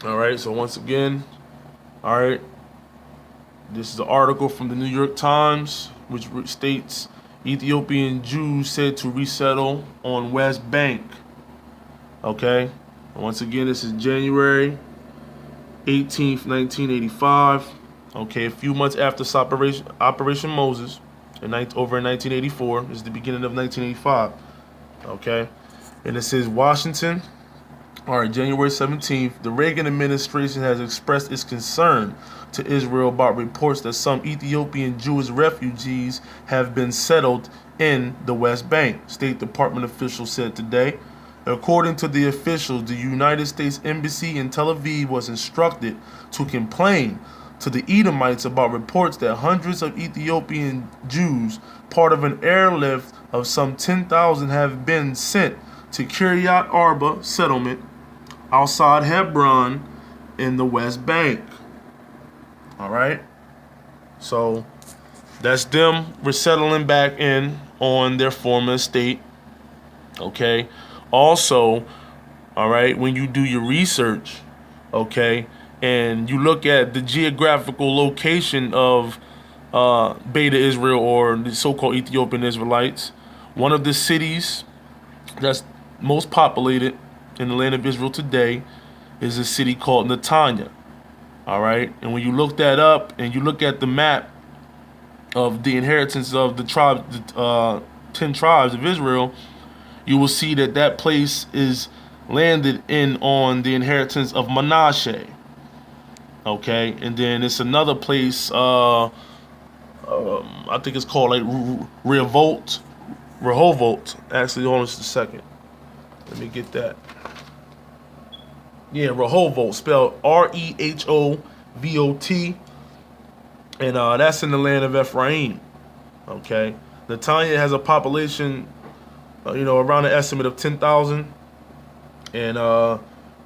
All right, so once again, all right, this is an article from the New York Times, which states Ethiopian Jews said to resettle on West Bank. Okay, and once again, this is January 18th, 1985. Okay, a few months after Operation Moses, over in 1984, this is the beginning of 1985. Okay, and it says Washington. All right, January 17th, the Reagan administration has expressed its concern to Israel about reports that some Ethiopian Jewish refugees have been settled in the West Bank, State Department officials said today. According to the officials, the United States Embassy in Tel Aviv was instructed to complain to the Edomites about reports that hundreds of Ethiopian Jews, part of an airlift of some 10,000, have been sent to Kiryat Arba settlement outside Hebron in the West Bank. All right. So that's them resettling back in on their former estate. Okay. Also, all right, when you do your research, okay, and you look at the geographical location of Beta Israel, or the so-called Ethiopian Israelites, one of the cities that's most populated in the land of Israel today is a city called Netanya. All right, and when you look that up and you look at the map of the inheritance of the tribe, the 10 tribes of Israel, you will see that that place is landed in on the inheritance of Manasseh. Okay, and then it's another place. I think it's called like Rehoboth. Actually, hold on just a second. Let me get that. Yeah, Rehoboth, spelled Rehobot, and that's in the land of Ephraim. Okay, Netanya has a population, around an estimate of 10,000, and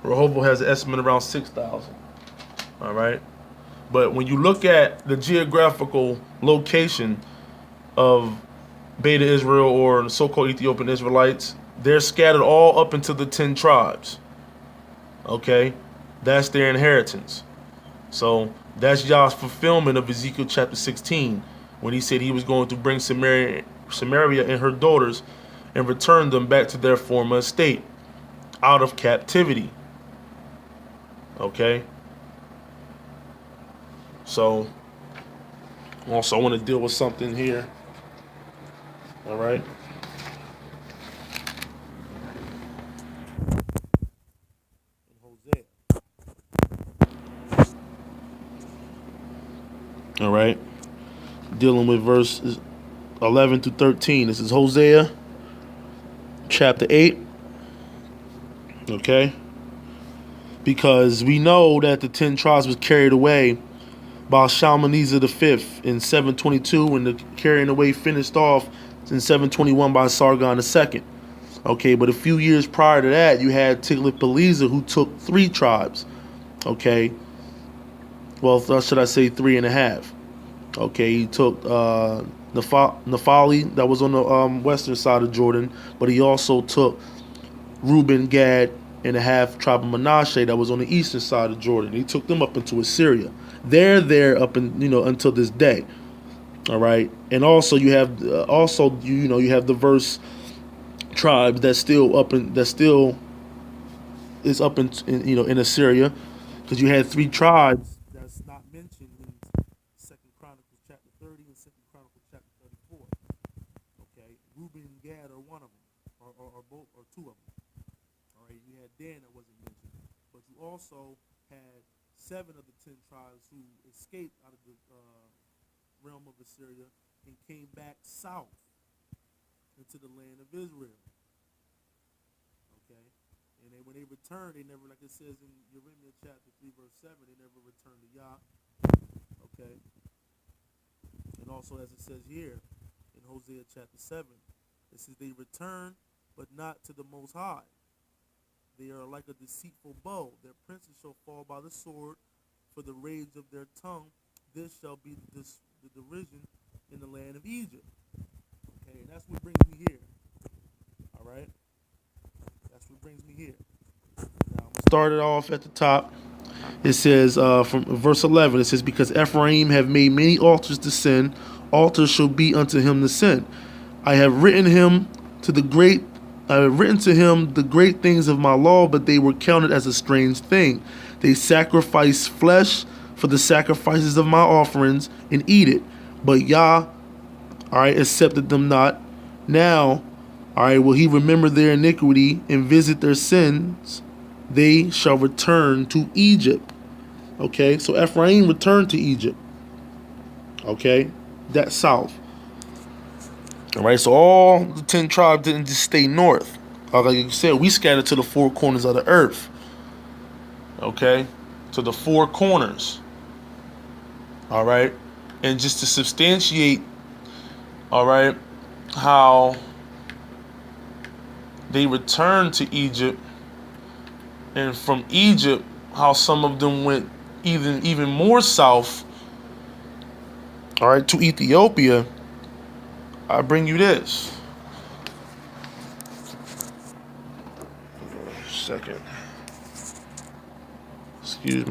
Rehoboth has an estimate around 6,000. All right, but when you look at the geographical location of Beta Israel, or the so-called Ethiopian Israelites, they're scattered all up into the 10 tribes. Okay, that's their inheritance. So that's Yah's fulfillment of Ezekiel chapter 16, when he said he was going to bring Samaria and her daughters and return them back to their former estate out of captivity. Okay, so also I want to deal with something here. All right. Hosea. All right. Dealing with verses 11 to 13. This is Hosea chapter 8. Okay. Because we know that the 10 tribes was carried away by Shalmaneser V in 722, and the carrying away finished off in 721 by Sargon II. Okay, but a few years prior to that, you had Tiglath-Pileser, who took 3 tribes. Okay, well, should I say 3.5? Okay, he took Naphtali, that was on the western side of Jordan, but he also took Reuben, Gad, and a half tribe of Manasseh that was on the eastern side of Jordan. He took them up into Assyria. They're there up in until this day. All right, and also you have you have diverse tribes that still is up in Assyria, because you had 3 tribes that's not mentioned in Second Chronicles chapter 30 and Second Chronicles chapter 34. Okay, Reuben and Gad are one of them, or both, or 2 of them. All right, you had Dan that wasn't mentioned, but you also had 7 of the 10 tribes who escaped out of the realm of Assyria and came back south into the land of Israel. Okay, and when they returned, they never, like it says in Jeremiah chapter 3 verse 7, they never returned to Yah. Okay, and also as it says here in Hosea chapter 7, it says they return, but not to the Most High. They are like a deceitful bow. Their princes shall fall by the sword, for the rage of their tongue. This shall be the derision in the land of Egypt. Okay, and that's what brings me here. All right, that's what brings me here. Now I'm gonna start it off at the top. It says from verse 11, it says, because Ephraim have made many altars to sin, altars shall be unto him to sin. I have written to him the great things of my law, but they were counted as a strange thing. They sacrifice flesh for the sacrifices of my offerings and eat it. But Yah, accepted them not. Now, will he remember their iniquity and visit their sins? They shall return to Egypt. Okay, so Ephraim returned to Egypt. Okay, that's south. All right, so all the 10 tribes didn't just stay north. Like you said, we scattered to the four corners of the earth. Okay, to the four corners. All right, and just to substantiate, how they returned to Egypt, and from Egypt, how some of them went even more south, to Ethiopia. I bring you this. Second. Excuse me.